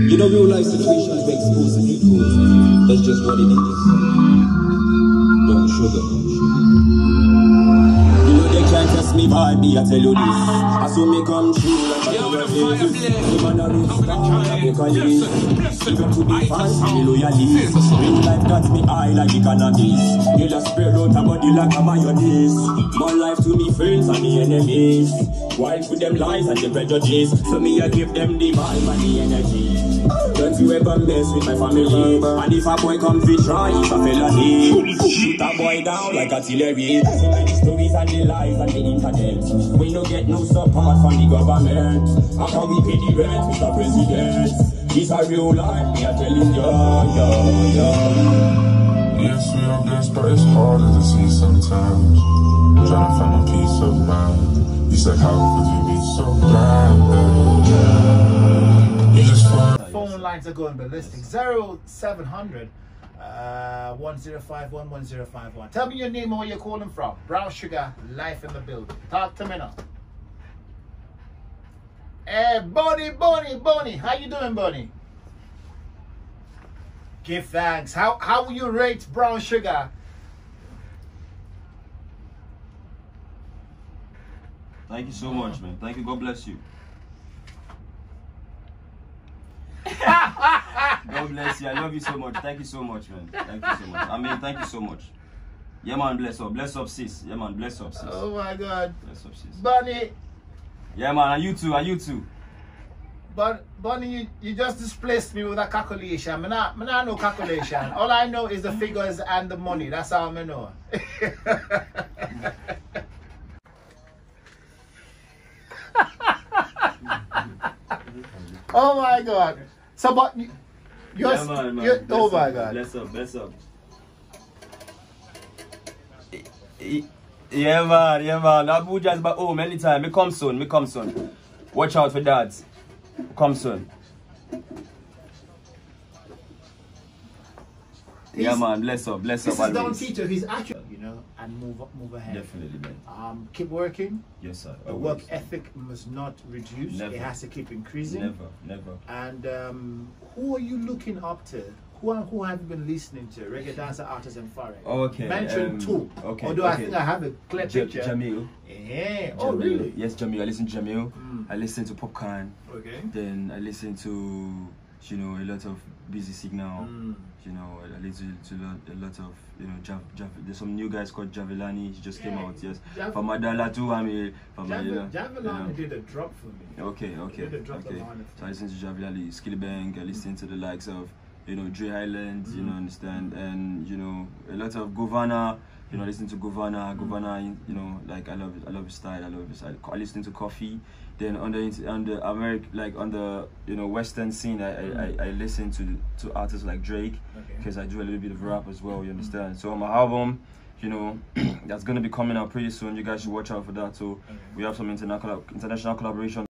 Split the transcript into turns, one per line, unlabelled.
You know, real life situations make exposing people. That's just what it is. Don't sugar. You know they can't test me vibe, me I tell you this. I saw me come true like I do your face. The man a real star, I book a list. Even to be fans, me loyalist. Real life got me high like the cannabis. You just spread out a body like a mayonnaise. More life to me friends and the enemies. Wild with them lies and the prejudice. So me I give them the vibe and the energy. Don't you ever mess with my family. And if a boy come to try, it's a felony. Shoot a boy down like artillery. So many stories and the lies and the internet. We no get no support from the government. How can we pay the rent, Mr. President? It's a real life, we are telling you,
Yes, we are blessed, but it's harder to see sometimes. Trying to find my peace of mind. You said, how could you be so blind? You just find
phone lines are going ballistic. 0700 1051 1051. Tell me your name and where you're calling from. Brown Sugar, life in the building. Talk to me now. Hey, Bonnie. How you doing, Bonnie? Give thanks. How will you rate Brown Sugar?
Thank you so much, man. Thank you. God bless you. God bless you. I love you so much. Thank you so much, man. Thank you so much. I mean, thank you so much. Yeah, man. Bless up. Bless up, sis. Yeah, man. Bless up, sis.
Oh my God.
Bless up, sis.
Bonnie.
Yeah, man. And you too. And you too.
But Bonnie, you just displaced me with a calculation. I not know calculation. All I know is the figures and the money. That's all I know. Oh my God. So, but you're,
yeah, man.
oh my
up,
God.
Bless up. Bless up. Yeah, man. Yeah, man. Abuja's back home anytime. Me come soon. Watch out for that. Come soon. Yeah, man. Bless up.
This is Don Tito. He's actually, you know, and move ahead.
Definitely, man.
Keep working.
Yes, sir.
The work ethic must not reduce.
Never.
It has to keep increasing.
Never.
And who are you looking up to? Who have you been listening to? Reggae dancer, artist, and foreign.
Oh, okay.
Mention two.
Okay.
Although I think I have a clear picture.
Jamil.
Yeah. Oh, really?
Yes, Jamil. I listen to Jamil. I listen to Popcorn.
Okay.
Then I listen to, you know, a lot of Busy Signal. You know, I listen to a lot of, you know, there's some new guys called Javelani. He just came out. Yes. From Madala too. I mean, from
Javelani did a drop for me.
Okay. So I listen to Javelani, Skillbank. I listen to the likes of, you know, Dre Highland, you know, understand, and you know, a lot of Govana, you know, listen to Govana, you know, like I love his style, I listen to Coffee. Then on the American, like on the, you know, Western scene, I listen to artists like Drake, because I do a little bit of rap as well, you understand. So on my album, you know, that's gonna be coming out pretty soon. You guys should watch out for that. So we have some international collaboration.